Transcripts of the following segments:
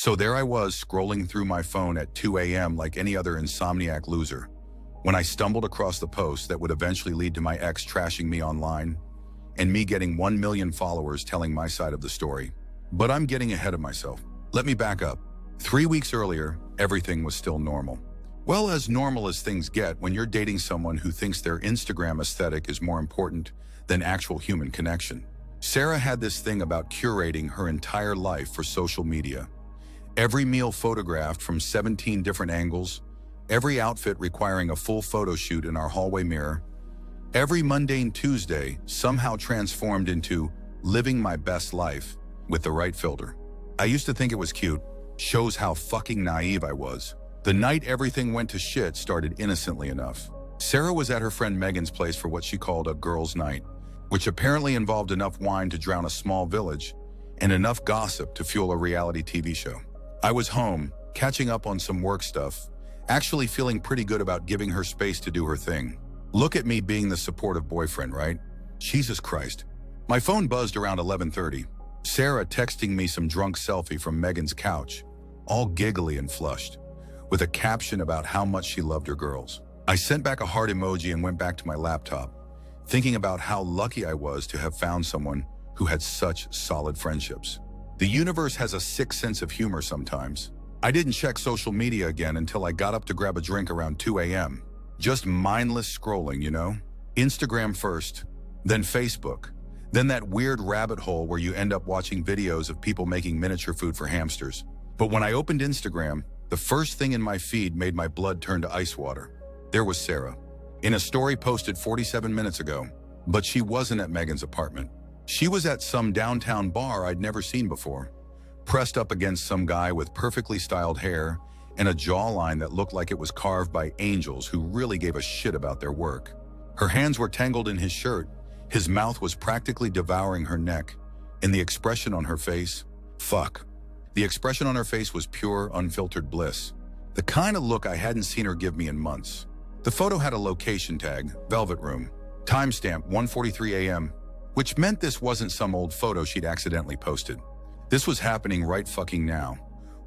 So there I was, scrolling through my phone at 2 a.m. like any other insomniac loser, when I stumbled across the post that would eventually lead to my ex trashing me online, and me getting 1 million followers telling my side of the story. But I'm getting ahead of myself. Let me back up. 3 weeks earlier, everything was still normal. Well, as normal as things get when you're dating someone who thinks their Instagram aesthetic is more important than actual human connection. Sarah had this thing about curating her entire life for social media. Every meal photographed from 17 different angles, every outfit requiring a full photo shoot in our hallway mirror, every mundane Tuesday somehow transformed into living my best life with the right filter. I used to think it was cute. Shows how fucking naive I was. The night everything went to shit started innocently enough. Sarah was at her friend Megan's place for what she called a girls' night, which apparently involved enough wine to drown a small village and enough gossip to fuel a reality TV show. I was home, catching up on some work stuff, actually feeling pretty good about giving her space to do her thing. Look at me being the supportive boyfriend, right? Jesus Christ. My phone buzzed around 11:30. Sarah texting me some drunk selfie from Megan's couch, all giggly and flushed, with a caption about how much she loved her girls. I sent back a heart emoji and went back to my laptop, thinking about how lucky I was to have found someone who had such solid friendships. The universe has a sick sense of humor sometimes. I didn't check social media again until I got up to grab a drink around 2 a.m. Just mindless scrolling, you know? Instagram first, then Facebook, then that weird rabbit hole where you end up watching videos of people making miniature food for hamsters. But when I opened Instagram, the first thing in my feed made my blood turn to ice water. There was Sarah, in a story posted 47 minutes ago, but she wasn't at Megan's apartment. She was at some downtown bar I'd never seen before, pressed up against some guy with perfectly styled hair and a jawline that looked like it was carved by angels who really gave a shit about their work. Her hands were tangled in his shirt, his mouth was practically devouring her neck, and the expression on her face, fuck. The expression on her face was pure, unfiltered bliss. The kind of look I hadn't seen her give me in months. The photo had a location tag, Velvet Room, timestamp 1:43 a.m., which meant this wasn't some old photo she'd accidentally posted. This was happening right fucking now,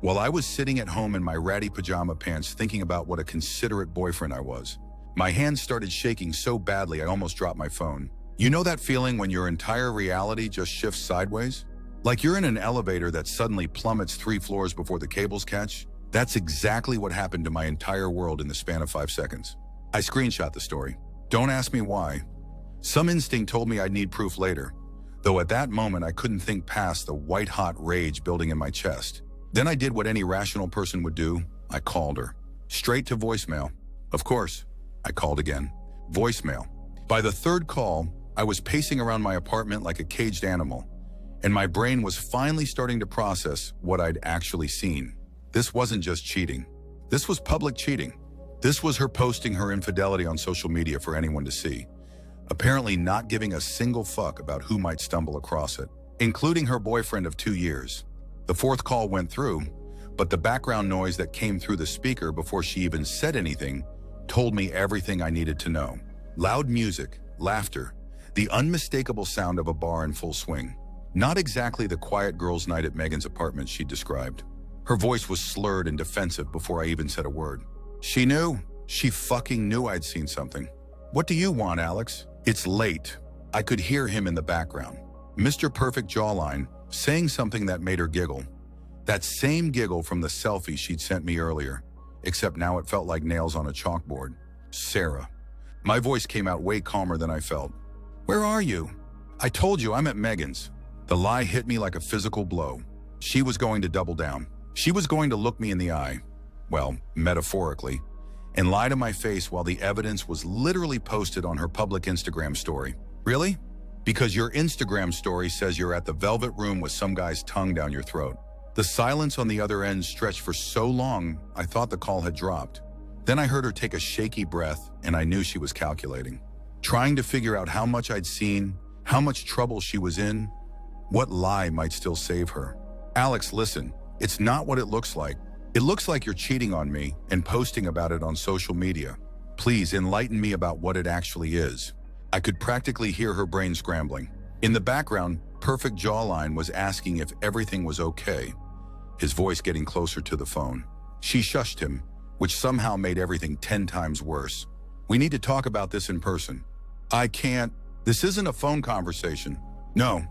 while I was sitting at home in my ratty pajama pants thinking about what a considerate boyfriend I was. My hands started shaking so badly I almost dropped my phone. You know that feeling when your entire reality just shifts sideways? Like you're in an elevator that suddenly plummets 3 floors before the cables catch? That's exactly what happened to my entire world in the span of 5 seconds. I screenshot the story. Don't ask me why. Some instinct told me I'd need proof later, though at that moment I couldn't think past the white-hot rage building in my chest. Then I did what any rational person would do. I called her. Straight to voicemail. Of course, I called again. Voicemail. By the third call, I was pacing around my apartment like a caged animal, and my brain was finally starting to process what I'd actually seen. This wasn't just cheating. This was public cheating. This was her posting her infidelity on social media for anyone to see, apparently not giving a single fuck about who might stumble across it, including her boyfriend of 2 years. The 4th call went through, but the background noise that came through the speaker before she even said anything told me everything I needed to know. Loud music, laughter, the unmistakable sound of a bar in full swing. Not exactly the quiet girls' night at Megan's apartment she described. Her voice was slurred and defensive before I even said a word. She knew. She fucking knew I'd seen something. What do you want, Alex? It's late. I could hear him in the background. Mr. Perfect Jawline, saying something that made her giggle. That same giggle from the selfie she'd sent me earlier, except now it felt like nails on a chalkboard. Sarah. My voice came out way calmer than I felt. Where are you? I told you I'm at Megan's. The lie hit me like a physical blow. She was going to double down. She was going to look me in the eye, well, metaphorically, and lie to my face while the evidence was literally posted on her public Instagram story. Really? Because your Instagram story says you're at the Velvet Room with some guy's tongue down your throat. The silence on the other end stretched for so long, I thought the call had dropped. Then I heard her take a shaky breath, and I knew she was calculating, trying to figure out how much I'd seen, how much trouble she was in, what lie might still save her. Alex, listen, it's not what it looks like. It looks like you're cheating on me and posting about it on social media. Please enlighten me about what it actually is. I could practically hear her brain scrambling. In the background, Perfect Jawline was asking if everything was okay. his voice getting closer to the phone. She shushed him, which somehow made everything 10 times worse. We need to talk about this in person. I can't. This isn't a phone conversation. No,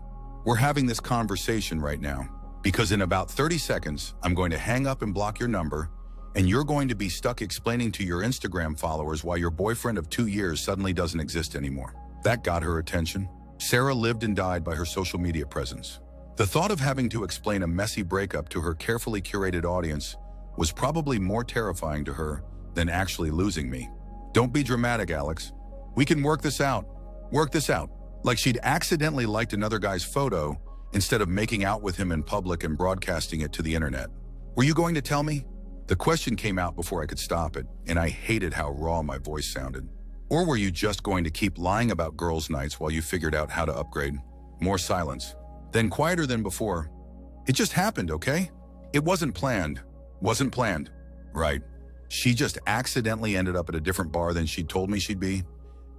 we're having this conversation right now. Because in about 30 seconds, I'm going to hang up and block your number, and you're going to be stuck explaining to your Instagram followers why your boyfriend of 2 years suddenly doesn't exist anymore. That got her attention. Sarah lived and died by her social media presence. The thought of having to explain a messy breakup to her carefully curated audience was probably more terrifying to her than actually losing me. Don't be dramatic, Alex. We can work this out. Work this out. Like she'd accidentally liked another guy's photo instead of making out with him in public and broadcasting it to the internet. Were you going to tell me? The question came out before I could stop it, and I hated how raw my voice sounded. Or were you just going to keep lying about girls' nights while you figured out how to upgrade? More silence. Then quieter than before. It just happened, okay? It wasn't planned. Wasn't planned. Right. She just accidentally ended up at a different bar than she'd told me she'd be,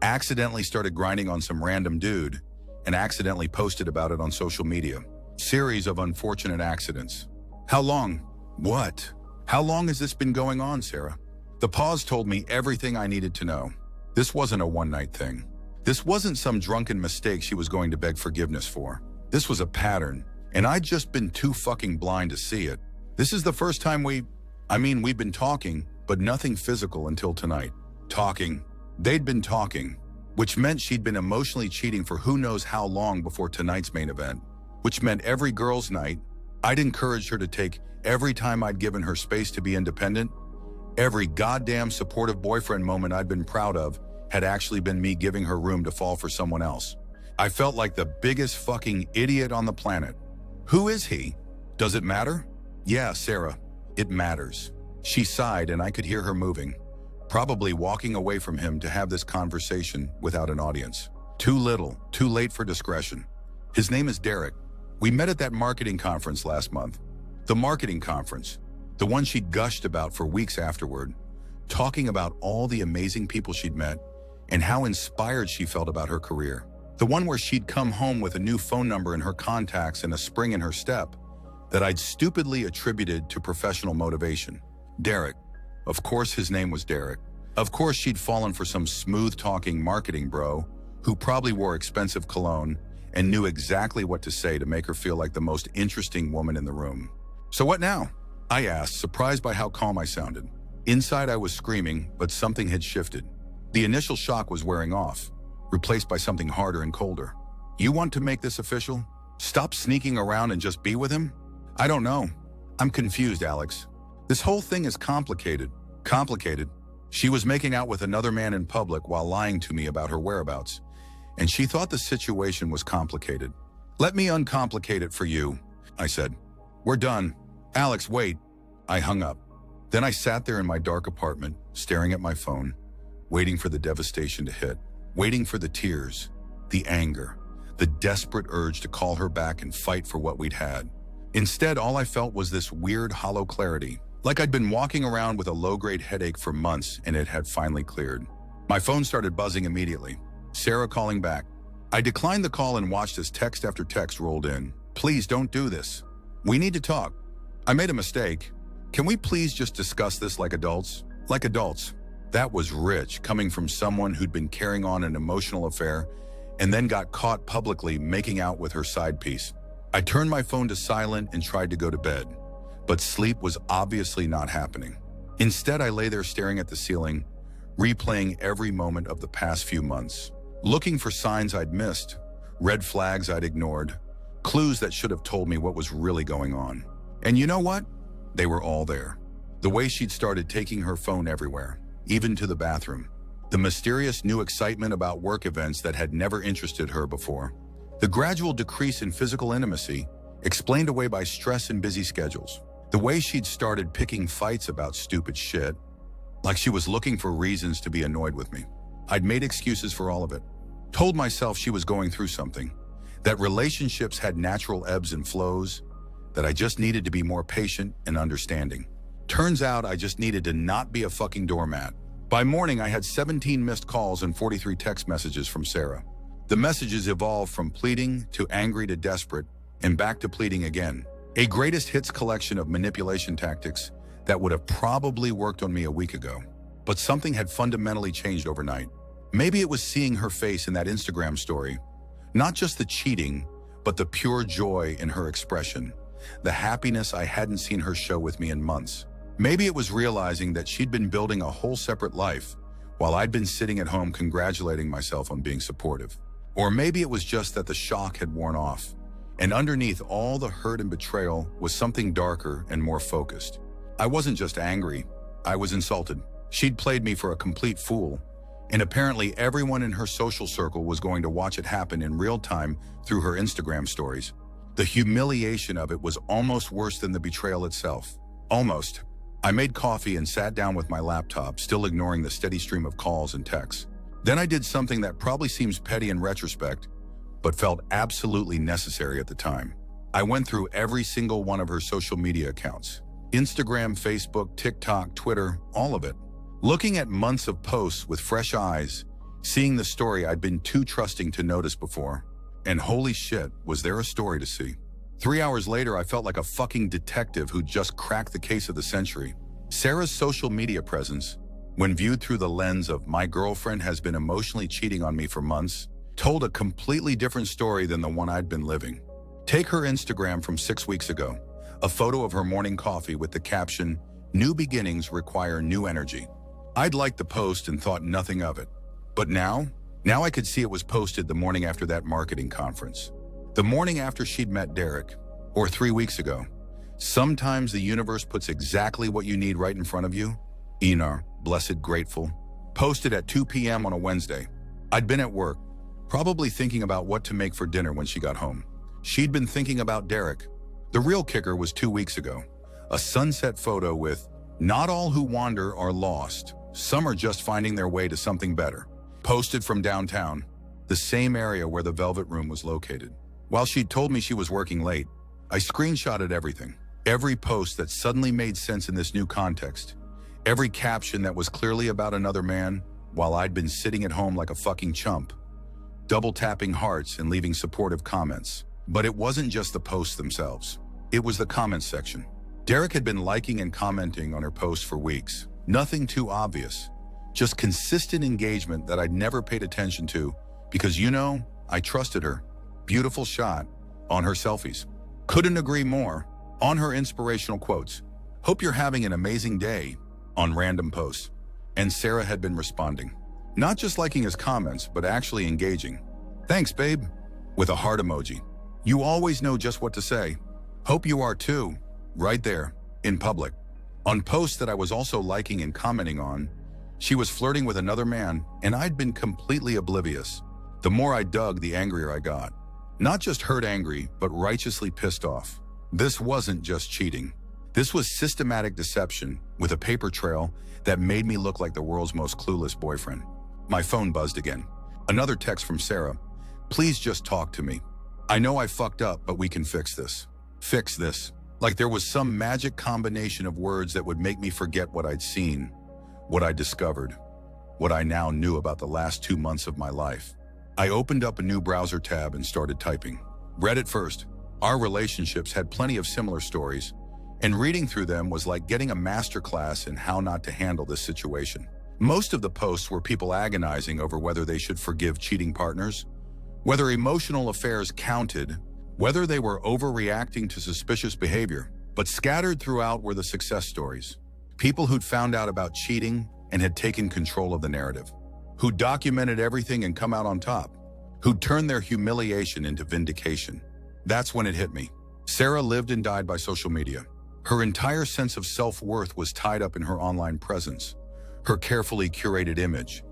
accidentally started grinding on some random dude, and accidentally posted about it on social media. Series of unfortunate accidents. How long? What? How long has this been going on, Sarah? The pause told me everything I needed to know. This wasn't a one-night thing. This wasn't some drunken mistake she was going to beg forgiveness for. This was a pattern, and I'd just been too fucking blind to see it. This is the first time we've been talking, but nothing physical until tonight. Talking. They'd been talking, which meant she'd been emotionally cheating for who knows how long before tonight's main event, which meant every girl's night, I'd encouraged her to take every time I'd given her space to be independent. Every goddamn supportive boyfriend moment I'd been proud of had actually been me giving her room to fall for someone else. I felt like the biggest fucking idiot on the planet. Who is he? Does it matter? Yeah, Sarah, it matters. She sighed and I could hear her moving, probably walking away from him to have this conversation without an audience. Too little, too late for discretion. His name is Derek. We met at that marketing conference last month. The marketing conference, the one she'd gushed about for weeks afterward, talking about all the amazing people she'd met and how inspired she felt about her career. The one where she'd come home with a new phone number in her contacts and a spring in her step that I'd stupidly attributed to professional motivation. Derek. Of course his name was Derek. Of course she'd fallen for some smooth-talking marketing bro who probably wore expensive cologne and knew exactly what to say to make her feel like the most interesting woman in the room. So what now? I asked, surprised by how calm I sounded. Inside I was screaming, but something had shifted. The initial shock was wearing off, replaced by something harder and colder. You want to make this official? Stop sneaking around and just be with him? I don't know. I'm confused, Alex. This whole thing is complicated. Complicated? She was making out with another man in public while lying to me about her whereabouts, and she thought the situation was complicated. Let me uncomplicate it for you, I said. We're done. Alex, wait. I hung up. Then I sat there in my dark apartment, staring at my phone, waiting for the devastation to hit, waiting for the tears, the anger, the desperate urge to call her back and fight for what we'd had. Instead, all I felt was this weird, hollow clarity, like I'd been walking around with a low-grade headache for months and it had finally cleared. My phone started buzzing immediately. Sarah calling back. I declined the call and watched as text after text rolled in. Please don't do this. We need to talk. I made a mistake. Can we please just discuss this like adults? Like adults. That was rich, coming from someone who'd been carrying on an emotional affair and then got caught publicly making out with her side piece. I turned my phone to silent and tried to go to bed, but sleep was obviously not happening. Instead, I lay there staring at the ceiling, replaying every moment of the past few months, looking for signs I'd missed, red flags I'd ignored, clues that should have told me what was really going on. And you know what? They were all there. The way she'd started taking her phone everywhere, even to the bathroom. The mysterious new excitement about work events that had never interested her before. The gradual decrease in physical intimacy, explained away by stress and busy schedules. The way she'd started picking fights about stupid shit, like she was looking for reasons to be annoyed with me. I'd made excuses for all of it. Told myself she was going through something, that relationships had natural ebbs and flows, that I just needed to be more patient and understanding. Turns out I just needed to not be a fucking doormat. By morning, I had 17 missed calls and 43 text messages from Sarah. The messages evolved from pleading to angry to desperate and back to pleading again. A greatest hits collection of manipulation tactics that would have probably worked on me a week ago. But something had fundamentally changed overnight. Maybe it was seeing her face in that Instagram story. Not just the cheating, but the pure joy in her expression. The happiness I hadn't seen her show with me in months. Maybe it was realizing that she'd been building a whole separate life while I'd been sitting at home congratulating myself on being supportive. Or maybe it was just that the shock had worn off, and underneath all the hurt and betrayal was something darker and more focused. I wasn't just angry, I was insulted. She'd played me for a complete fool, and apparently everyone in her social circle was going to watch it happen in real time through her Instagram stories. The humiliation of it was almost worse than the betrayal itself. Almost. I made coffee and sat down with my laptop, still ignoring the steady stream of calls and texts. Then I did something that probably seems petty in retrospect, but felt absolutely necessary at the time. I went through every single one of her social media accounts. Instagram, Facebook, TikTok, Twitter, all of it. Looking at months of posts with fresh eyes, seeing the story I'd been too trusting to notice before. And holy shit, was there a story to see. 3 hours later, I felt like a fucking detective who'd just cracked the case of the century. Sarah's social media presence, when viewed through the lens of my girlfriend has been emotionally cheating on me for months, told a completely different story than the one I'd been living. Take her Instagram from 6 weeks ago, a photo of her morning coffee with the caption, "New beginnings require new energy." I'd liked the post and thought nothing of it. But now I could see it was posted the morning after that marketing conference. The morning after she'd met Derek, or 3 weeks ago. Sometimes the universe puts exactly what you need right in front of you. Einar, blessed grateful, posted at 2 p.m. on a Wednesday. I'd been at work, probably thinking about what to make for dinner when she got home. She'd been thinking about Derek. The real kicker was 2 weeks ago. A sunset photo with, "Not all who wander are lost. Some are just finding their way to something better." Posted from downtown, the same area where the Velvet Room was located. While she'd told me she was working late, I screenshotted everything. Every post that suddenly made sense in this new context. Every caption that was clearly about another man, while I'd been sitting at home like a fucking chump. Double tapping hearts and leaving supportive comments. But it wasn't just the posts themselves. It was the comments section. Derek had been liking and commenting on her posts for weeks. Nothing too obvious. Just consistent engagement that I'd never paid attention to because, I trusted her. Beautiful shot on her selfies. Couldn't agree more. On her inspirational quotes. "Hope you're having an amazing day," on random posts. And Sarah had been responding. Not just liking his comments, but actually engaging. "Thanks, babe," with a heart emoji. "You always know just what to say. Hope you are too," right there, in public. On posts that I was also liking and commenting on, she was flirting with another man, and I'd been completely oblivious. The more I dug, the angrier I got. Not just hurt angry, but righteously pissed off. This wasn't just cheating. This was systematic deception with a paper trail that made me look like the world's most clueless boyfriend. My phone buzzed again. Another text from Sarah. "Please just talk to me. I know I fucked up, but we can fix this." Fix this. Like there was some magic combination of words that would make me forget what I'd seen, what I discovered, what I now knew about the last 2 months of my life. I opened up a new browser tab and started typing. Read it first. Our relationships had plenty of similar stories, and reading through them was like getting a masterclass in how not to handle this situation. Most of the posts were people agonizing over whether they should forgive cheating partners, whether emotional affairs counted, whether they were overreacting to suspicious behavior. But scattered throughout were the success stories. People who'd found out about cheating and had taken control of the narrative, who documented everything and come out on top, who'd turned their humiliation into vindication. That's when it hit me. Sarah lived and died by social media. Her entire sense of self-worth was tied up in her online presence, her carefully curated image,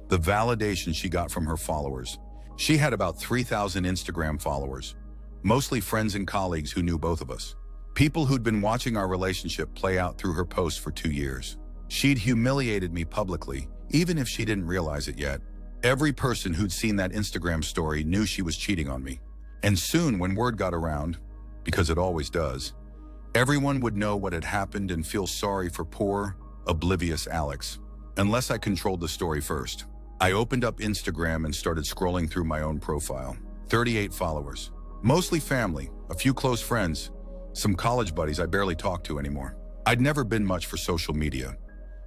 the validation she got from her followers. She had about 3,000 Instagram followers, mostly friends and colleagues who knew both of us. People who'd been watching our relationship play out through her posts for 2 years. She'd humiliated me publicly, even if she didn't realize it yet. Every person who'd seen that Instagram story knew she was cheating on me. And soon, when word got around, because it always does, everyone would know what had happened and feel sorry for poor, oblivious Alex. Unless I controlled the story first. I opened up Instagram and started scrolling through my own profile. 38 followers. Mostly family, a few close friends, some college buddies I barely talk to anymore. I'd never been much for social media.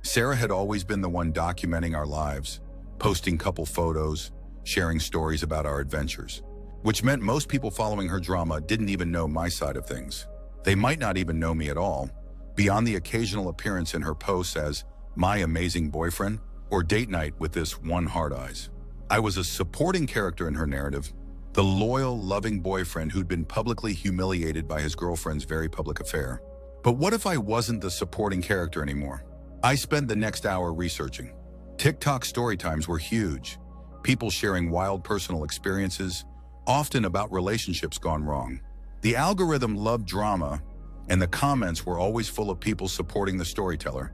Sarah had always been the one documenting our lives, posting couple photos, sharing stories about our adventures, which meant most people following her drama didn't even know my side of things. They might not even know me at all, beyond the occasional appearance in her posts as my amazing boyfriend or date night with this one hard eyes. I was a supporting character in her narrative, the loyal, loving boyfriend who'd been publicly humiliated by his girlfriend's very public affair. But what if I wasn't the supporting character anymore? I spent the next hour researching. TikTok story times were huge, people sharing wild personal experiences, often about relationships gone wrong. The algorithm loved drama, and the comments were always full of people supporting the storyteller,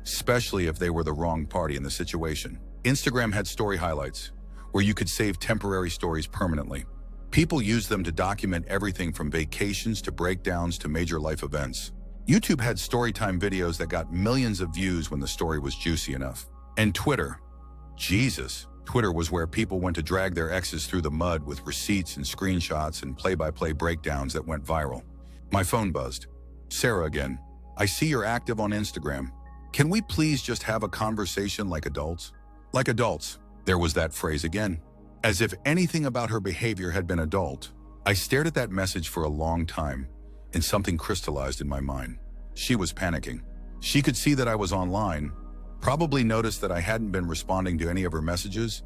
especially if they were the wrong party in the situation. Instagram had story highlights, where you could save temporary stories permanently. People used them to document everything from vacations to breakdowns to major life events. YouTube had storytime videos that got millions of views when the story was juicy enough. And Twitter. Jesus. Twitter was where people went to drag their exes through the mud with receipts and screenshots and play-by-play breakdowns that went viral. My phone buzzed. Sarah again. I see you're active on Instagram. Can we please just have a conversation like adults? Like adults. There was that phrase again. As if anything about her behavior had been adult. I stared at that message for a long time, and something crystallized in my mind. She was panicking. She could see that I was online, probably noticed that I hadn't been responding to any of her messages,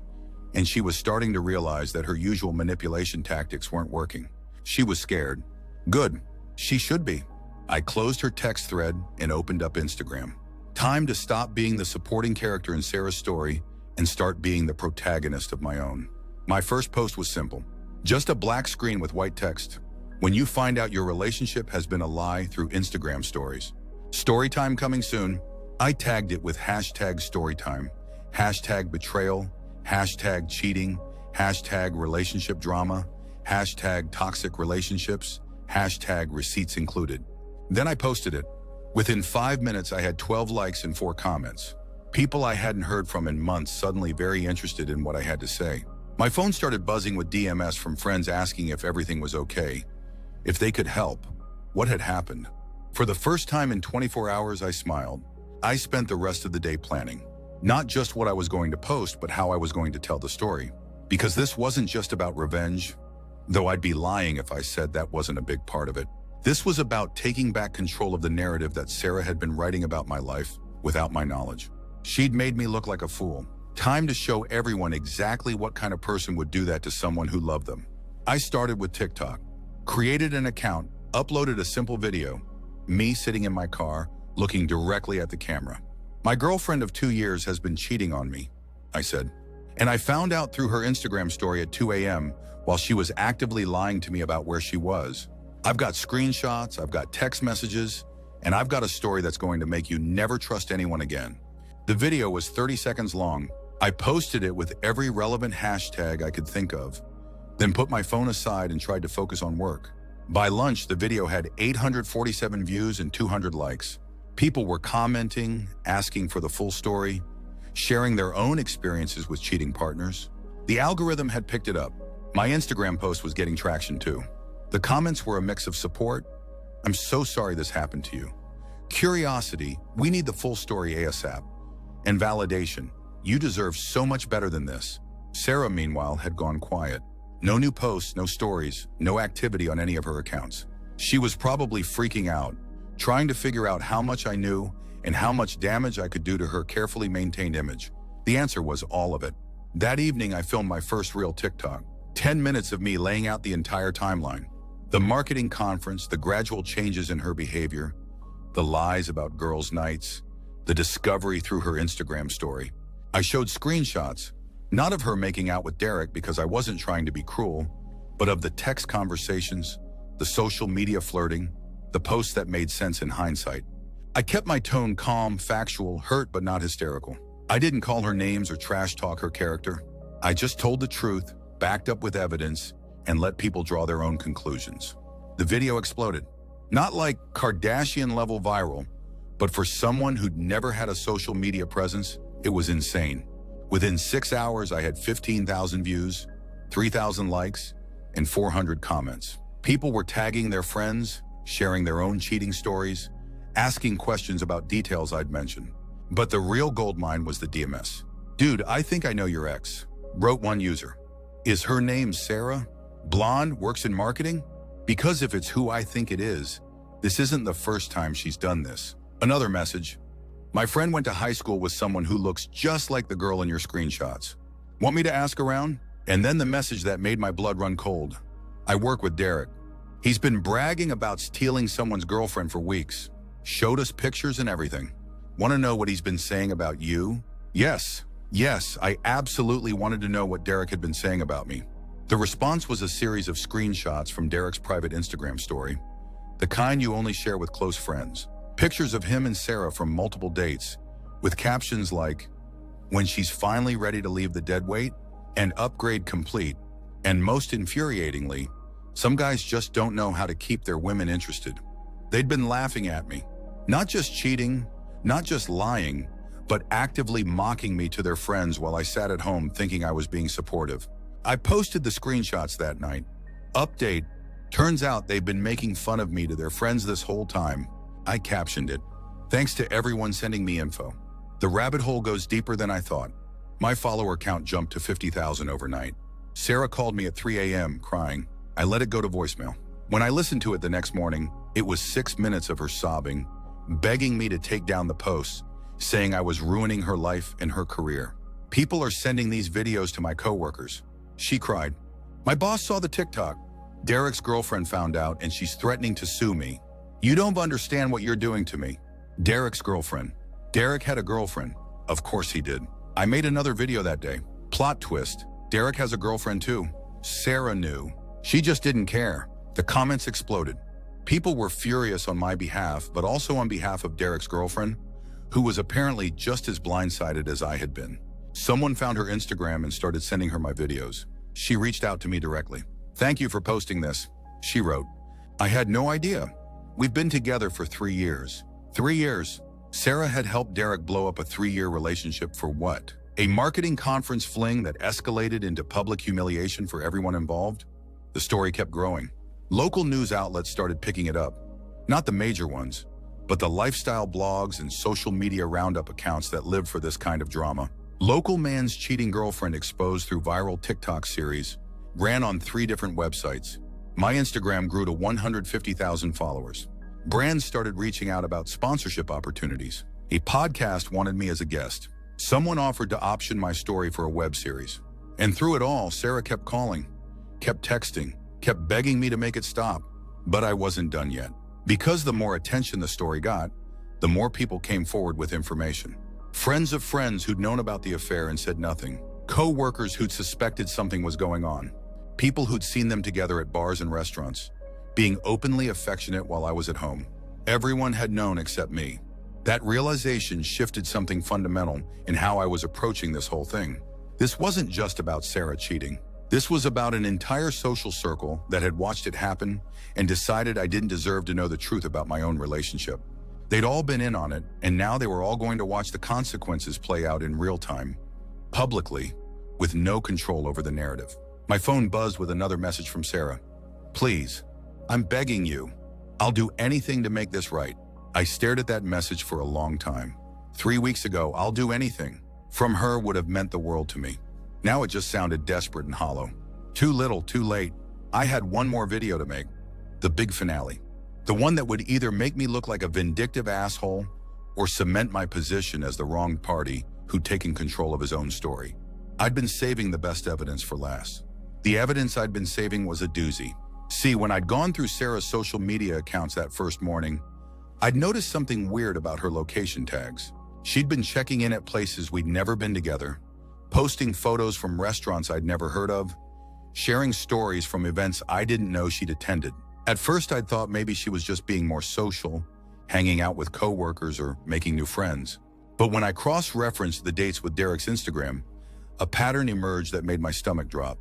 and she was starting to realize that her usual manipulation tactics weren't working. She was scared. Good. She should be. I closed her text thread and opened up Instagram. Time to stop being the supporting character in Sarah's story and start being the protagonist of my own. My first post was simple. Just a black screen with white text. When you find out your relationship has been a lie through Instagram stories. Storytime coming soon. I tagged it with hashtag storytime, hashtag betrayal, hashtag cheating, hashtag relationship drama, hashtag toxic relationships, hashtag receipts included. Then I posted it. Within 5 minutes, I had 12 likes and 4 comments. People I hadn't heard from in months suddenly very interested in what I had to say. My phone started buzzing with DMs from friends asking if everything was okay, if they could help, what had happened. For the first time in 24 hours, I smiled. I spent the rest of the day planning. Not just what I was going to post, but how I was going to tell the story. Because this wasn't just about revenge, though I'd be lying if I said that wasn't a big part of it. This was about taking back control of the narrative that Sarah had been writing about my life without my knowledge. She'd made me look like a fool. Time to show everyone exactly what kind of person would do that to someone who loved them. I started with TikTok, created an account, uploaded a simple video, me sitting in my car, looking directly at the camera. My girlfriend of 2 years has been cheating on me, I said. And I found out through her Instagram story at 2 a.m. while she was actively lying to me about where she was. I've got screenshots, I've got text messages, and I've got a story that's going to make you never trust anyone again. The video was 30 seconds long. I posted it with every relevant hashtag I could think of, then put my phone aside and tried to focus on work. By lunch, the video had 847 views and 200 likes. People were commenting, asking for the full story, sharing their own experiences with cheating partners. The algorithm had picked it up. My Instagram post was getting traction too. The comments were a mix of support, "I'm so sorry this happened to you," curiosity, "We need the full story ASAP," and validation, "You deserve so much better than this." Sarah, meanwhile, had gone quiet. No new posts, no stories, no activity on any of her accounts. She was probably freaking out, trying to figure out how much I knew and how much damage I could do to her carefully maintained image. The answer was all of it. That evening, I filmed my first real TikTok. 10 minutes of me laying out the entire timeline. The marketing conference, the gradual changes in her behavior, the lies about girls' nights, the discovery through her Instagram story. I showed screenshots, not of her making out with Derek because I wasn't trying to be cruel, but of the text conversations, the social media flirting, the posts that made sense in hindsight. I kept my tone calm, factual, hurt but not hysterical. I didn't call her names or trash talk her character. I just told the truth, backed up with evidence, and let people draw their own conclusions. The video exploded. Not like Kardashian-level viral, but for someone who'd never had a social media presence, it was insane. Within 6 hours, I had 15,000 views, 3,000 likes, and 400 comments. People were tagging their friends, sharing their own cheating stories, asking questions about details I'd mentioned. But the real goldmine was the DMS. "Dude, I think I know your ex," wrote one user. "Is her name Sarah? Blonde, works in marketing? Because if it's who I think it is, this isn't the first time she's done this." Another message. "My friend went to high school with someone who looks just like the girl in your screenshots. Want me to ask around?" And then the message that made my blood run cold. "I work with Derek. He's been bragging about stealing someone's girlfriend for weeks. Showed us pictures and everything. Want to know what he's been saying about you?" Yes, I absolutely wanted to know what Derek had been saying about me. The response was a series of screenshots from Derek's private Instagram story, the kind you only share with close friends. Pictures of him and Sarah from multiple dates, with captions like, "When she's finally ready to leave the deadweight," and "Upgrade complete." And most infuriatingly, some guys just don't know how to keep their women interested. They'd been laughing at me. Not just cheating, not just lying, but actively mocking me to their friends while I sat at home thinking I was being supportive. I posted the screenshots that night. Update: turns out they've been making fun of me to their friends this whole time. I captioned it, "Thanks to everyone sending me info. The rabbit hole goes deeper than I thought." My follower count jumped to 50,000 overnight. Sarah called me at 3 a.m. crying. I let it go to voicemail. When I listened to it the next morning, it was 6 minutes of her sobbing, begging me to take down the posts, saying I was ruining her life and her career. "People are sending these videos to my coworkers," she cried. "My boss saw the TikTok. Derek's girlfriend found out and she's threatening to sue me. You don't understand what you're doing to me." Derek's girlfriend. Derek had a girlfriend. Of course he did. I made another video that day. Plot twist: Derek has a girlfriend too. Sarah knew. She just didn't care. The comments exploded. People were furious on my behalf, but also on behalf of Derek's girlfriend, who was apparently just as blindsided as I had been. Someone found her Instagram and started sending her my videos. She reached out to me directly. "Thank you for posting this," she wrote. "I had no idea. We've been together for 3 years. 3 years. Sarah had helped Derek blow up a 3-year relationship for what? A marketing conference fling that escalated into public humiliation for everyone involved?" The story kept growing. Local news outlets started picking it up. Not the major ones, but the lifestyle blogs and social media roundup accounts that live for this kind of drama. "Local man's cheating girlfriend exposed through viral TikTok series" ran on 3 different websites. My Instagram grew to 150,000 followers. Brands started reaching out about sponsorship opportunities. A podcast wanted me as a guest. Someone offered to option my story for a web series. And through it all, Sarah kept calling, kept texting, kept begging me to make it stop. But I wasn't done yet. Because the more attention the story got, the more people came forward with information. Friends of friends who'd known about the affair and said nothing. Co-workers who'd suspected something was going on. People who'd seen them together at bars and restaurants, being openly affectionate while I was at home. Everyone had known except me. That realization shifted something fundamental in how I was approaching this whole thing. This wasn't just about Sarah cheating. This was about an entire social circle that had watched it happen and decided I didn't deserve to know the truth about my own relationship. They'd all been in on it, and now they were all going to watch the consequences play out in real time, publicly, with no control over the narrative. My phone buzzed with another message from Sarah. "Please, I'm begging you. I'll do anything to make this right." I stared at that message for a long time. 3 weeks ago, "I'll do anything" from her would have meant the world to me. Now it just sounded desperate and hollow. Too little, too late. I had one more video to make. The big finale. The one that would either make me look like a vindictive asshole or cement my position as the wronged party who'd taken control of his own story. I'd been saving the best evidence for last. The evidence I'd been saving was a doozy. See, when I'd gone through Sarah's social media accounts that first morning, I'd noticed something weird about her location tags. She'd been checking in at places we'd never been together, posting photos from restaurants I'd never heard of, sharing stories from events I didn't know she'd attended. At first, I'd thought maybe she was just being more social, hanging out with coworkers or making new friends. But when I cross-referenced the dates with Derek's Instagram, a pattern emerged that made my stomach drop.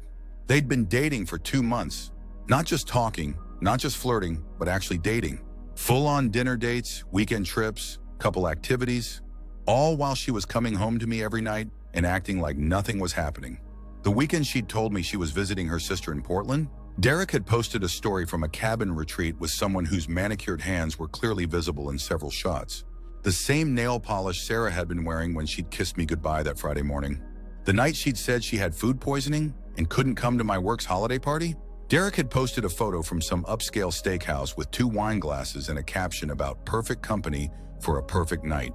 They'd been dating for 2 months, not just talking, not just flirting, but actually dating. Full-on dinner dates, weekend trips, couple activities, all while she was coming home to me every night and acting like nothing was happening. The weekend she'd told me she was visiting her sister in Portland, Derek had posted a story from a cabin retreat with someone whose manicured hands were clearly visible in several shots. The same nail polish Sarah had been wearing when she'd kissed me goodbye that Friday morning. The night she'd said she had food poisoning and couldn't come to my work's holiday party. Derek had posted a photo from some upscale steakhouse with 2 wine glasses and a caption about perfect company for a perfect night.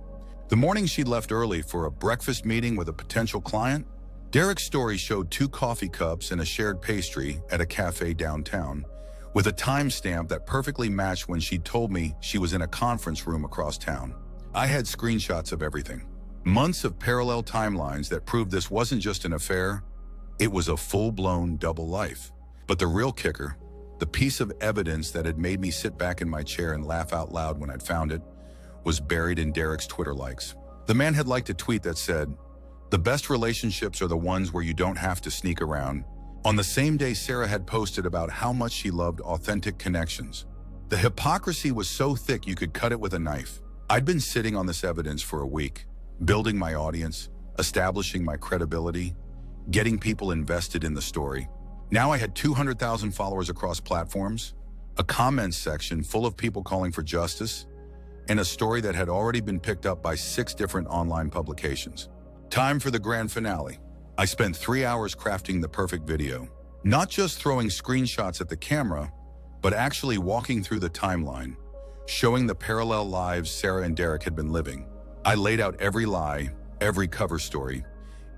The morning she'd left early for a breakfast meeting with a potential client, Derek's story showed 2 coffee cups and a shared pastry at a cafe downtown, with a timestamp that perfectly matched when she'd told me she was in a conference room across town. I had screenshots of everything. Months of parallel timelines that proved this wasn't just an affair, it was a full-blown double life. But the real kicker, the piece of evidence that had made me sit back in my chair and laugh out loud when I'd found it, was buried in Derek's Twitter likes. The man had liked a tweet that said, "The best relationships are the ones where you don't have to sneak around." On the same day, Sarah had posted about how much she loved authentic connections. The hypocrisy was so thick you could cut it with a knife. I'd been sitting on this evidence for a week, building my audience, establishing my credibility, getting people invested in the story. Now I had 200,000 followers across platforms, a comments section full of people calling for justice, and a story that had already been picked up by 6 different online publications. Time for the grand finale. I spent 3 hours crafting the perfect video, not just throwing screenshots at the camera, but actually walking through the timeline, showing the parallel lives Sarah and Derek had been living. I laid out every lie, every cover story,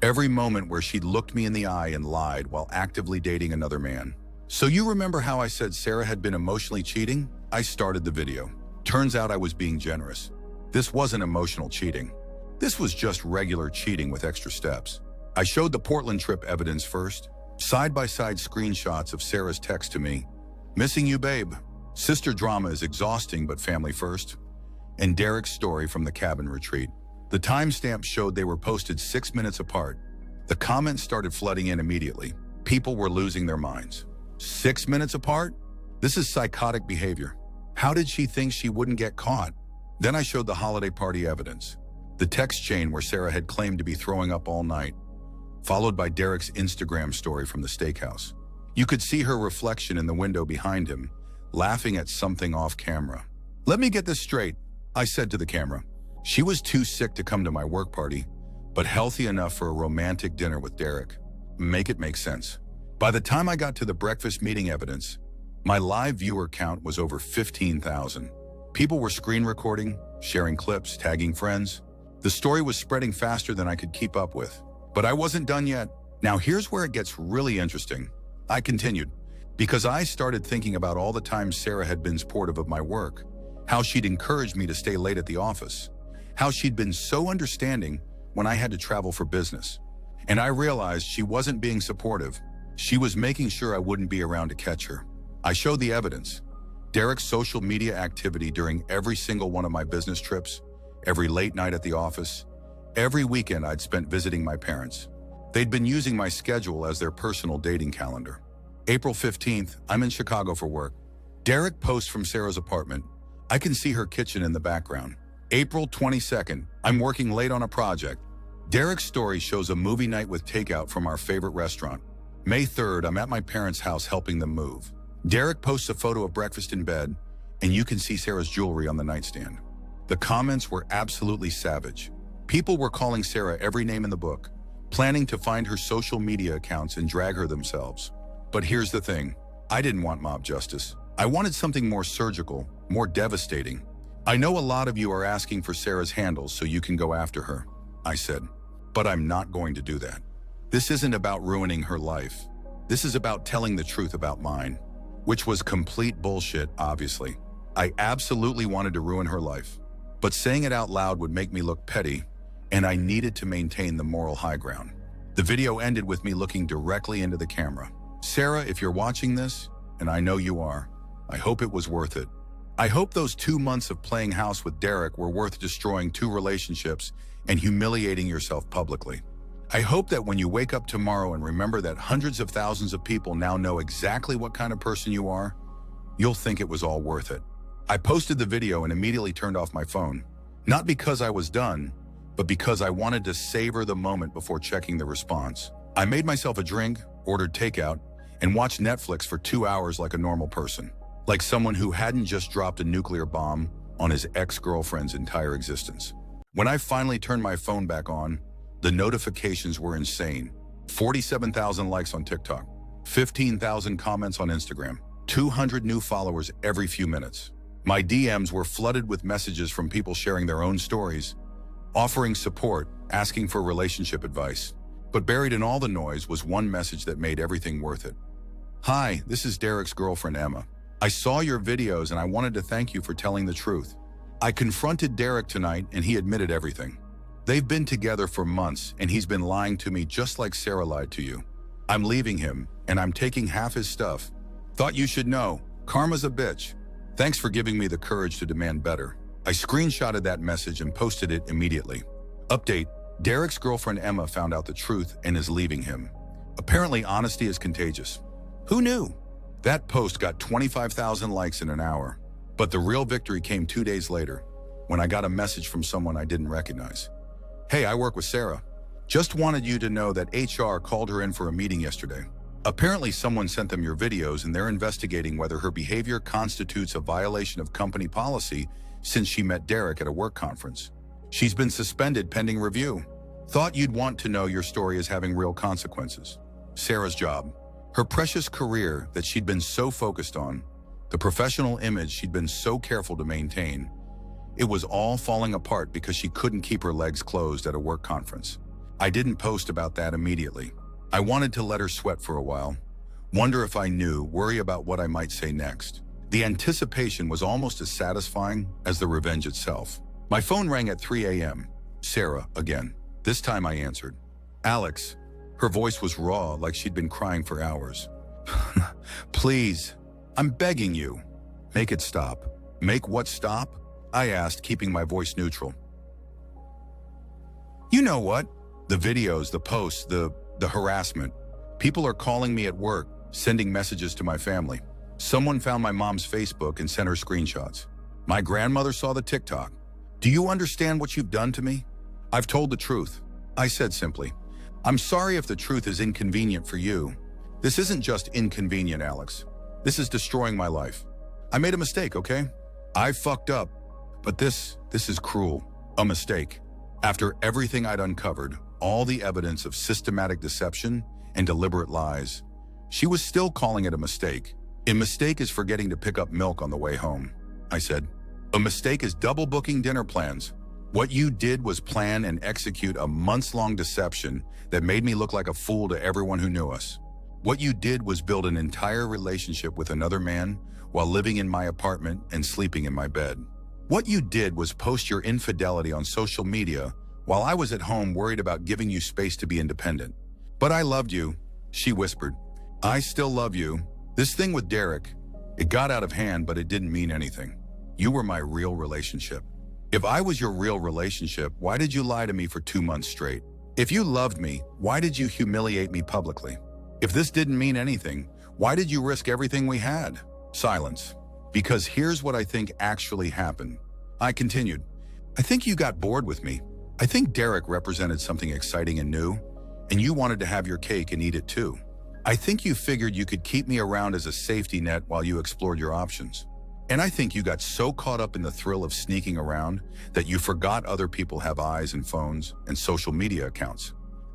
every moment where she'd looked me in the eye and lied while actively dating another man. So you remember how I said Sarah had been emotionally cheating? I started the video. Turns out I was being generous. This wasn't emotional cheating. This was just regular cheating with extra steps. I showed the Portland trip evidence first, side-by-side screenshots of Sarah's text to me, "Missing you, babe. Sister drama is exhausting but family first," and Derek's story from the cabin retreat. The timestamp showed they were posted 6 minutes apart. The comments started flooding in immediately. People were losing their minds. 6 minutes apart? This is psychotic behavior. How did she think she wouldn't get caught? Then I showed the holiday party evidence. The text chain where Sarah had claimed to be throwing up all night, followed by Derek's Instagram story from the steakhouse. You could see her reflection in the window behind him, laughing at something off camera. "Let me get this straight," I said to the camera. She was too sick to come to my work party, but healthy enough for a romantic dinner with Derek. Make it make sense. By the time I got to the breakfast meeting evidence, my live viewer count was over 15,000. People were screen recording, sharing clips, tagging friends. The story was spreading faster than I could keep up with. But I wasn't done yet. Now here's where it gets really interesting. I continued, because I started thinking about all the times Sarah had been supportive of my work, how she'd encouraged me to stay late at the office, how she'd been so understanding when I had to travel for business. And I realized she wasn't being supportive. She was making sure I wouldn't be around to catch her. I showed the evidence. Derek's social media activity during every single one of my business trips, every late night at the office, every weekend I'd spent visiting my parents. They'd been using my schedule as their personal dating calendar. April 15th, I'm in Chicago for work. Derek posts from Sarah's apartment. I can see her kitchen in the background. April 22nd, I'm working late on a project. Derek's story shows a movie night with takeout from our favorite restaurant. May 3rd, I'm at my parents' house helping them move. Derek posts a photo of breakfast in bed, and you can see Sarah's jewelry on the nightstand. The comments were absolutely savage. People were calling Sarah every name in the book, planning to find her social media accounts and drag her themselves. But here's the thing. I didn't want mob justice. I wanted something more surgical, more devastating. "I know a lot of you are asking for Sarah's handles so you can go after her," I said. "But I'm not going to do that. This isn't about ruining her life. This is about telling the truth about mine." Which was complete bullshit, obviously. I absolutely wanted to ruin her life. But saying it out loud would make me look petty, and I needed to maintain the moral high ground. The video ended with me looking directly into the camera. "Sarah, if you're watching this, and I know you are, I hope it was worth it. I hope those 2 months of playing house with Derek were worth destroying 2 relationships and humiliating yourself publicly. I hope that when you wake up tomorrow and remember that hundreds of thousands of people now know exactly what kind of person you are, you'll think it was all worth it." I posted the video and immediately turned off my phone. Not because I was done, but because I wanted to savor the moment before checking the response. I made myself a drink, ordered takeout, and watch Netflix for 2 hours like a normal person, like someone who hadn't just dropped a nuclear bomb on his ex-girlfriend's entire existence. When I finally turned my phone back on, the notifications were insane. 47,000 likes on TikTok, 15,000 comments on Instagram, 200 new followers every few minutes. My DMs were flooded with messages from people sharing their own stories, offering support, asking for relationship advice. But buried in all the noise was one message that made everything worth it. "Hi, this is Derek's girlfriend, Emma. I saw your videos and I wanted to thank you for telling the truth. I confronted Derek tonight and he admitted everything. They've been together for months and he's been lying to me just like Sarah lied to you. I'm leaving him and I'm taking half his stuff. Thought you should know, karma's a bitch. Thanks for giving me the courage to demand better." I screenshotted that message and posted it immediately. Update: Derek's girlfriend Emma found out the truth and is leaving him. Apparently honesty is contagious. Who knew? That post got 25,000 likes in an hour. But the real victory came 2 days later, when I got a message from someone I didn't recognize. "Hey, I work with Sarah. Just wanted you to know that HR called her in for a meeting yesterday. Apparently someone sent them your videos and they're investigating whether her behavior constitutes a violation of company policy since she met Derek at a work conference. She's been suspended pending review. Thought you'd want to know your story is having real consequences." Sarah's job, her precious career that she'd been so focused on, the professional image she'd been so careful to maintain, it was all falling apart because she couldn't keep her legs closed at a work conference. I didn't post about that immediately. I wanted to let her sweat for a while, wonder if I knew, worry about what I might say next. The anticipation was almost as satisfying as the revenge itself. My phone rang at 3 a.m. Sarah again. This time I answered. "Alex." Her voice was raw, like she'd been crying for hours. "Please, I'm begging you. Make it stop." "Make what stop?" I asked, keeping my voice neutral. "You know what? The videos, the posts, the harassment. People are calling me at work, sending messages to my family. Someone found my mom's Facebook and sent her screenshots. My grandmother saw the TikTok. Do you understand what you've done to me?" "I've told the truth," I said simply. "I'm sorry if the truth is inconvenient for you. This isn't just inconvenient, Alex. This is destroying my life. I made a mistake, okay? I fucked up. But this is cruel. A mistake." After everything I'd uncovered, all the evidence of systematic deception and deliberate lies, she was still calling it a mistake. "A mistake is forgetting to pick up milk on the way home," I said. "A mistake is double booking dinner plans. What you did was plan and execute a months-long deception that made me look like a fool to everyone who knew us. What you did was build an entire relationship with another man while living in my apartment and sleeping in my bed. What you did was post your infidelity on social media while I was at home worried about giving you space to be independent. But I loved you," she whispered. "I still love you. This thing with Derek, it got out of hand, but it didn't mean anything. You were my real relationship. If I was your real relationship, why did you lie to me for 2 months straight? If you loved me, why did you humiliate me publicly? If this didn't mean anything, why did you risk everything we had?" Silence. "Because here's what I think actually happened," I continued. "I think you got bored with me. I think Derek represented something exciting and new, and you wanted to have your cake and eat it too. I think you figured you could keep me around as a safety net while you explored your options. And I think you got so caught up in the thrill of sneaking around that you forgot other people have eyes and phones and social media accounts.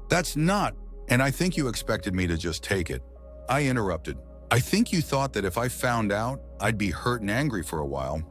That's not, and I think you expected me to just take it." I interrupted. "I think you thought that if I found out, I'd be hurt and angry for a while,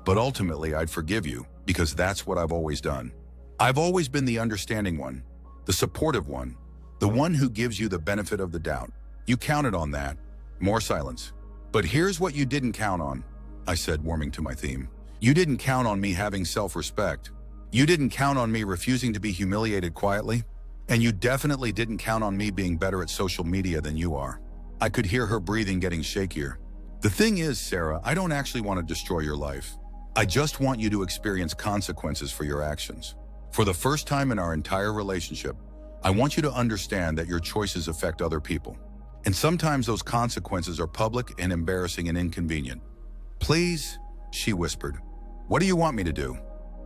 but ultimately I'd forgive you because that's what I've always done. I've always been the understanding one, the supportive one, the one who gives you the benefit of the doubt. You counted on that." More silence. "But here's what you didn't count on," I said, warming to my theme. "You didn't count on me having self-respect. You didn't count on me refusing to be humiliated quietly. And you definitely didn't count on me being better at social media than you are." I could hear her breathing getting shakier. "The thing is, Sarah, I don't actually want to destroy your life. I just want you to experience consequences for your actions. For the first time in our entire relationship, I want you to understand that your choices affect other people. And sometimes those consequences are public and embarrassing and inconvenient. Please," she whispered. "What do you want me to do?"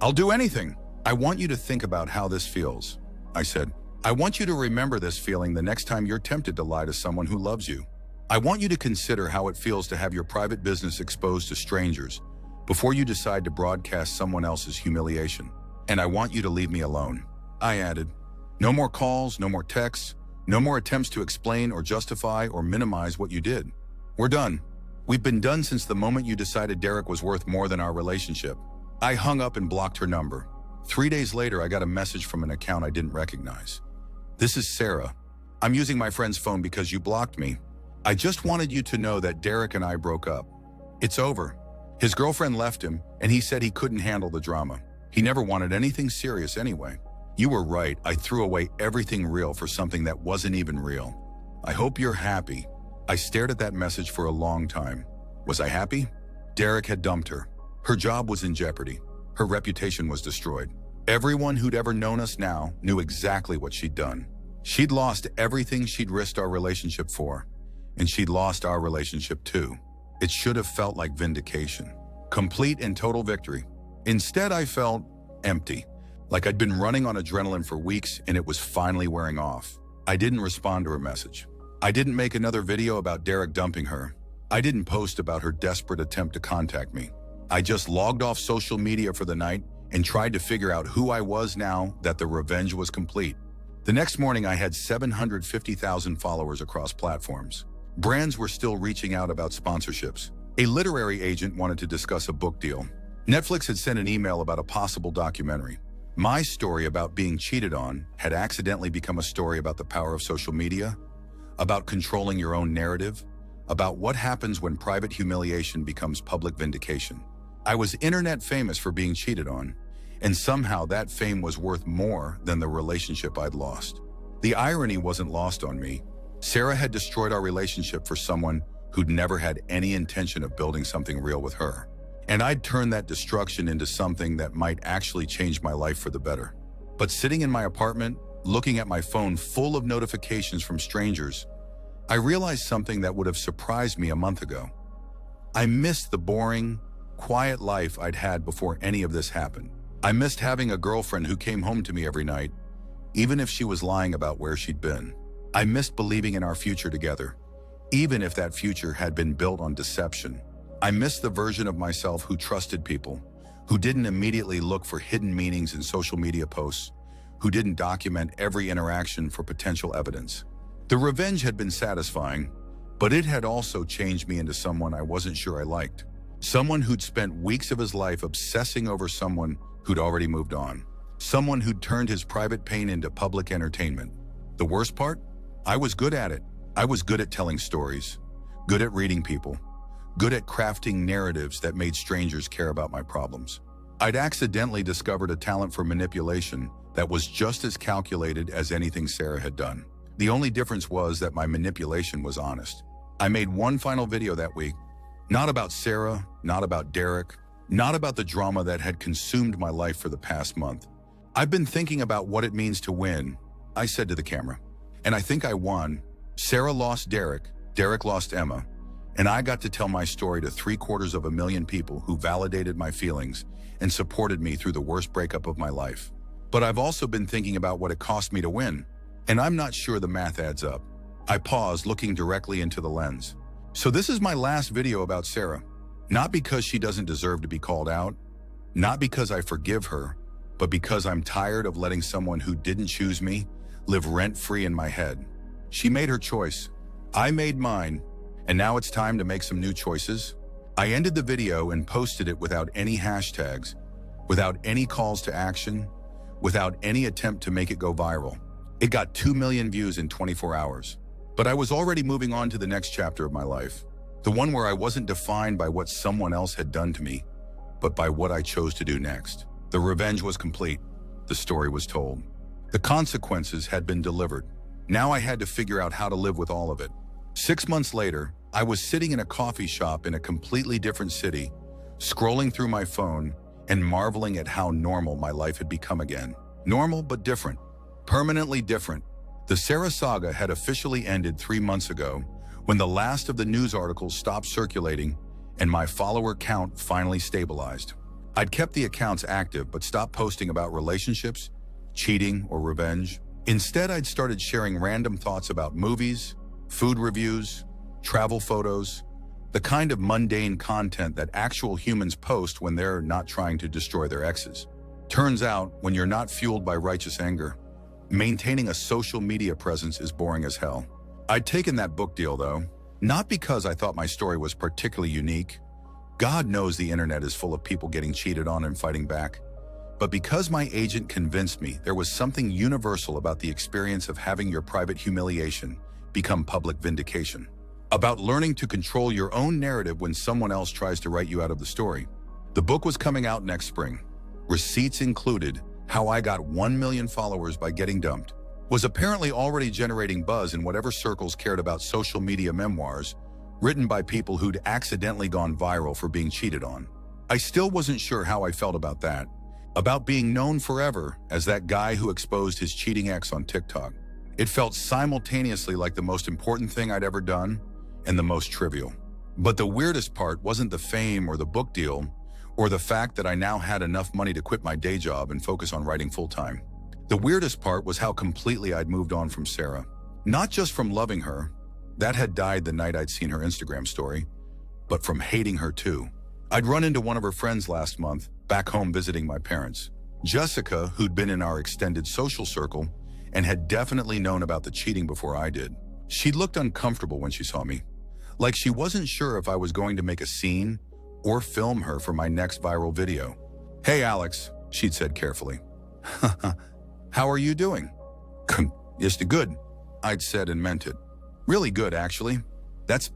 "I'll do anything." "I want you to think about how this feels," I said. "I want you to remember this feeling the next time you're tempted to lie to someone who loves you. I want you to consider how it feels to have your private business exposed to strangers before you decide to broadcast someone else's humiliation. And I want you to leave me alone." I added, "No more calls, no more texts, no more attempts to explain or justify or minimize what you did. We're done. We've been done since the moment you decided Derek was worth more than our relationship." I hung up and blocked her number. 3 days later, I got a message from an account I didn't recognize. "This is Sarah. I'm using my friend's phone because you blocked me. I just wanted you to know that Derek and I broke up. It's over. His girlfriend left him, and he said he couldn't handle the drama. He never wanted anything serious anyway. You were right. I threw away everything real for something that wasn't even real. I hope you're happy." I stared at that message for a long time. Was I happy? Derek had dumped her. Her job was in jeopardy. Her reputation was destroyed. Everyone who'd ever known us now knew exactly what she'd done. She'd lost everything she'd risked our relationship for, and she'd lost our relationship too. It should have felt like vindication. Complete and total victory. Instead, I felt empty, like I'd been running on adrenaline for weeks and it was finally wearing off. I didn't respond to her message. I didn't make another video about Derek dumping her. I didn't post about her desperate attempt to contact me. I just logged off social media for the night and tried to figure out who I was now that the revenge was complete. The next morning, I had 750,000 followers across platforms. Brands were still reaching out about sponsorships. A literary agent wanted to discuss a book deal. Netflix had sent an email about a possible documentary. My story about being cheated on had accidentally become a story about the power of social media, about controlling your own narrative, about what happens when private humiliation becomes public vindication. I was internet famous for being cheated on, and somehow that fame was worth more than the relationship I'd lost. The irony wasn't lost on me. Sarah had destroyed our relationship for someone who'd never had any intention of building something real with her. And I'd turned that destruction into something that might actually change my life for the better. But sitting in my apartment, looking at my phone full of notifications from strangers, I realized something that would have surprised me a month ago. I missed the boring, quiet life I'd had before any of this happened. I missed having a girlfriend who came home to me every night, even if she was lying about where she'd been. I missed believing in our future together, even if that future had been built on deception. I missed the version of myself who trusted people, who didn't immediately look for hidden meanings in social media posts, who didn't document every interaction for potential evidence. The revenge had been satisfying, but it had also changed me into someone I wasn't sure I liked. Someone who'd spent weeks of his life obsessing over someone who'd already moved on. Someone who'd turned his private pain into public entertainment. The worst part? I was good at it. I was good at telling stories, good at reading people, good at crafting narratives that made strangers care about my problems. I'd accidentally discovered a talent for manipulation that was just as calculated as anything Sarah had done. The only difference was that my manipulation was honest. I made one final video that week, not about Sarah, not about Derek, not about the drama that had consumed my life for the past month. "I've been thinking about what it means to win," I said to the camera. "And I think I won. Sarah lost Derek, Derek lost Emma, and I got to tell my story to 750,000 people who validated my feelings and supported me through the worst breakup of my life. But I've also been thinking about what it cost me to win, and I'm not sure the math adds up." I paused, looking directly into the lens. So this is my last video about Sarah. Not because she doesn't deserve to be called out, not because I forgive her, but because I'm tired of letting someone who didn't choose me live rent-free in my head. She made her choice. I made mine, and now it's time to make some new choices. I ended the video and posted it without any hashtags, without any calls to action, without any attempt to make it go viral. It got 2 million views in 24 hours. But I was already moving on to the next chapter of my life, the one where I wasn't defined by what someone else had done to me, but by what I chose to do next. The revenge was complete. The story was told. The consequences had been delivered. Now I had to figure out how to live with all of it. 6 months later, I was sitting in a coffee shop in a completely different city, scrolling through my phone and marveling at how normal my life had become again. Normal but different. Permanently different. The Sarah saga had officially ended 3 months ago when the last of the news articles stopped circulating and my follower count finally stabilized. I'd kept the accounts active but stopped posting about relationships, cheating, or revenge. Instead, I'd started sharing random thoughts about movies, food reviews, travel photos, the kind of mundane content that actual humans post when they're not trying to destroy their exes. Turns out, when you're not fueled by righteous anger, maintaining a social media presence is boring as hell. I'd taken that book deal though, not because I thought my story was particularly unique. God knows the internet is full of people getting cheated on and fighting back. But because my agent convinced me there was something universal about the experience of having your private humiliation become public vindication. About learning to control your own narrative when someone else tries to write you out of the story. The book was coming out next spring. Receipts included How I Got 1 Million Followers by Getting Dumped. Was apparently already generating buzz in whatever circles cared about social media memoirs written by people who'd accidentally gone viral for being cheated on. I still wasn't sure how I felt about that. About being known forever as that guy who exposed his cheating ex on TikTok. It felt simultaneously like the most important thing I'd ever done and the most trivial. But the weirdest part wasn't the fame or the book deal or the fact that I now had enough money to quit my day job and focus on writing full-time. The weirdest part was how completely I'd moved on from Sarah. Not just from loving her, that had died the night I'd seen her Instagram story, but from hating her too. I'd run into one of her friends last month, back home visiting my parents. Jessica, who'd been in our extended social circle and had definitely known about the cheating before I did. She looked uncomfortable when she saw me, like she wasn't sure if I was going to make a scene or film her for my next viral video. "Hey Alex," she'd said carefully. "How are you doing?" "Just good," I'd said and meant it. "Really good, actually. That's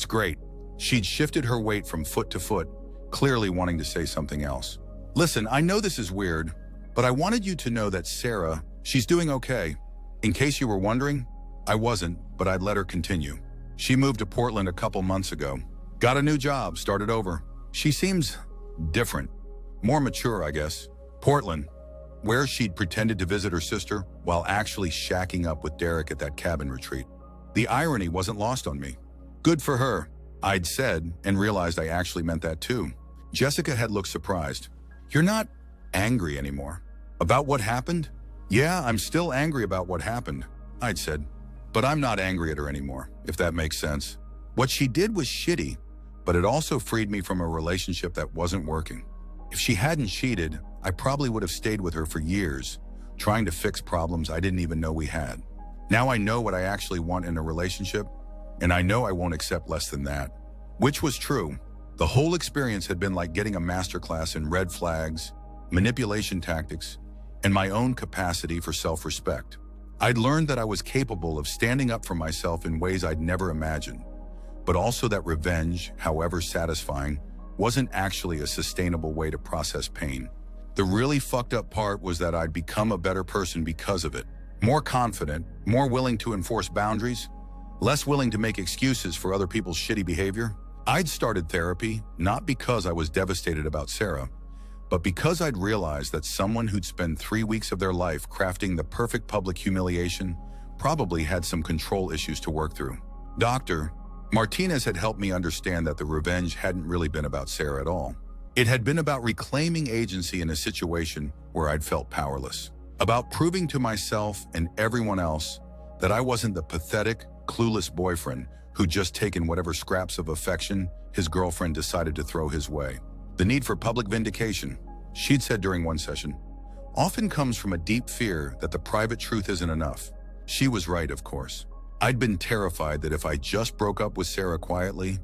great." She'd shifted her weight from foot to foot, clearly wanting to say something else. "Listen, I know this is weird, but I wanted you to know that Sarah, she's doing okay. In case you were wondering, I wasn't, but I'd let her continue. She moved to Portland a couple months ago. Got a new job, started over. She seems different. More mature, I guess." Portland, where she'd pretended to visit her sister while actually shacking up with Derek at that cabin retreat. The irony wasn't lost on me. "Good for her," I'd said, and realized I actually meant that too. Jessica had looked surprised. "You're not angry anymore? About what happened?" "Yeah, I'm still angry about what happened," I'd said. "But I'm not angry at her anymore, if that makes sense. What she did was shitty, but it also freed me from a relationship that wasn't working. If she hadn't cheated, I probably would have stayed with her for years, trying to fix problems I didn't even know we had. Now I know what I actually want in a relationship, and I know I won't accept less than that." Which was true. The whole experience had been like getting a masterclass in red flags, manipulation tactics, and my own capacity for self-respect. I'd learned that I was capable of standing up for myself in ways I'd never imagined, but also that revenge, however satisfying, wasn't actually a sustainable way to process pain. The really fucked up part was that I'd become a better person because of it. More confident, more willing to enforce boundaries, less willing to make excuses for other people's shitty behavior. I'd started therapy, not because I was devastated about Sarah, but because I'd realized that someone who'd spend 3 weeks of their life crafting the perfect public humiliation probably had some control issues to work through. Dr. Martinez had helped me understand that the revenge hadn't really been about Sarah at all. It had been about reclaiming agency in a situation where I'd felt powerless. About proving to myself and everyone else that I wasn't the pathetic, clueless boyfriend who'd just taken whatever scraps of affection his girlfriend decided to throw his way. The need for public vindication, she'd said during one session, often comes from a deep fear that the private truth isn't enough. She was right, of course. I'd been terrified that if I just broke up with Sarah quietly,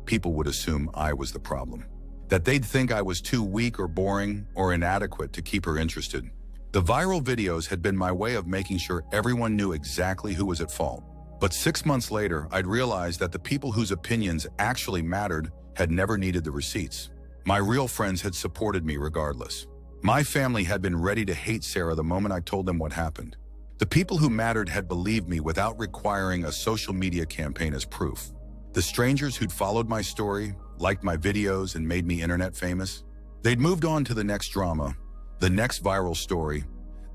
people would assume I was the problem. That they'd think I was too weak or boring or inadequate to keep her interested. The viral videos had been my way of making sure everyone knew exactly who was at fault. But 6 months later, I'd realized that the people whose opinions actually mattered had never needed the receipts. My real friends had supported me regardless. My family had been ready to hate Sarah the moment I told them what happened. The people who mattered had believed me without requiring a social media campaign as proof. The strangers who'd followed my story, liked my videos, and made me internet famous, they'd moved on to the next drama, the next viral story,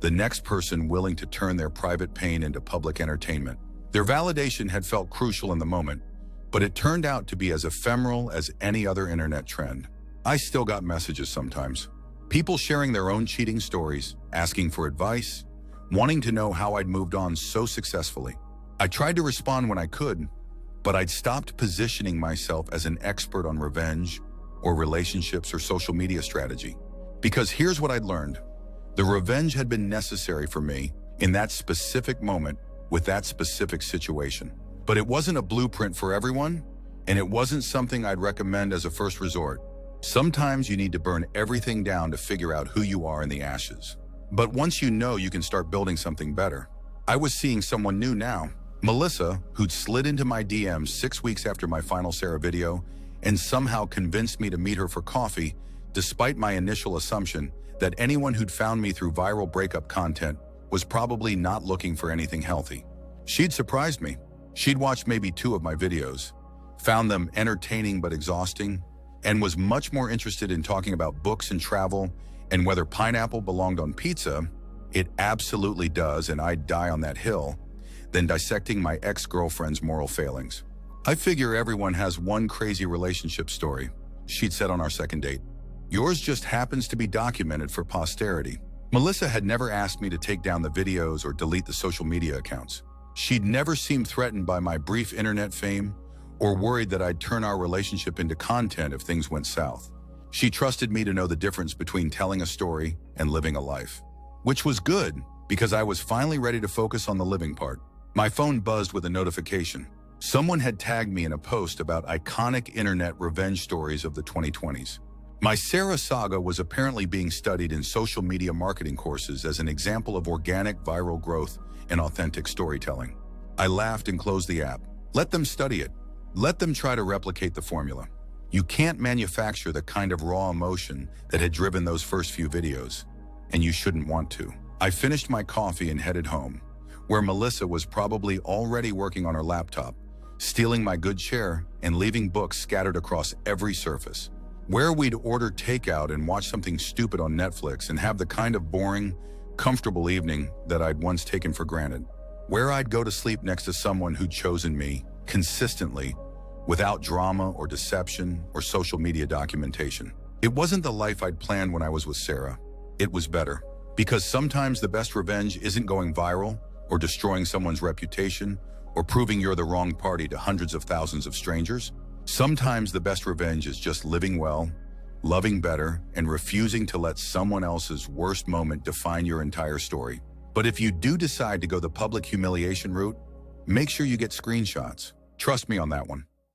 the next person willing to turn their private pain into public entertainment. Their validation had felt crucial in the moment, but it turned out to be as ephemeral as any other internet trend. I still got messages sometimes. People sharing their own cheating stories, asking for advice, wanting to know how I'd moved on so successfully. I tried to respond when I could, but I'd stopped positioning myself as an expert on revenge or relationships or social media strategy. Because here's what I'd learned. The revenge had been necessary for me in that specific moment with that specific situation. But it wasn't a blueprint for everyone, and it wasn't something I'd recommend as a first resort. Sometimes you need to burn everything down to figure out who you are in the ashes. But once you know, you can start building something better. I was seeing someone new now, Melissa, who'd slid into my DMs 6 weeks after my final Sarah video and somehow convinced me to meet her for coffee, despite my initial assumption that anyone who'd found me through viral breakup content was probably not looking for anything healthy. She'd surprised me. She'd watched maybe 2 of my videos, found them entertaining but exhausting, and was much more interested in talking about books and travel and whether pineapple belonged on pizza, it absolutely does and I'd die on that hill, than dissecting my ex-girlfriend's moral failings. I figure everyone has one crazy relationship story, she'd said on our second date. Yours just happens to be documented for posterity. Melissa had never asked me to take down the videos or delete the social media accounts. She'd never seemed threatened by my brief internet fame or worried that I'd turn our relationship into content if things went south. She trusted me to know the difference between telling a story and living a life. Which was good, because I was finally ready to focus on the living part. My phone buzzed with a notification. Someone had tagged me in a post about iconic internet revenge stories of the 2020s. My Sarah saga was apparently being studied in social media marketing courses as an example of organic viral growth and authentic storytelling. I laughed and closed the app. Let them study it. Let them try to replicate the formula. You can't manufacture the kind of raw emotion that had driven those first few videos, and you shouldn't want to. I finished my coffee and headed home, where Melissa was probably already working on her laptop, stealing my good chair and leaving books scattered across every surface. Where we'd order takeout and watch something stupid on Netflix and have the kind of boring, comfortable evening that I'd once taken for granted. Where I'd go to sleep next to someone who'd chosen me, consistently, without drama or deception or social media documentation. It wasn't the life I'd planned when I was with Sarah. It was better. Because sometimes the best revenge isn't going viral or destroying someone's reputation or proving you're the wrong party to hundreds of thousands of strangers. Sometimes the best revenge is just living well, loving better, and refusing to let someone else's worst moment define your entire story. But if you do decide to go the public humiliation route, make sure you get screenshots. Trust me on that one.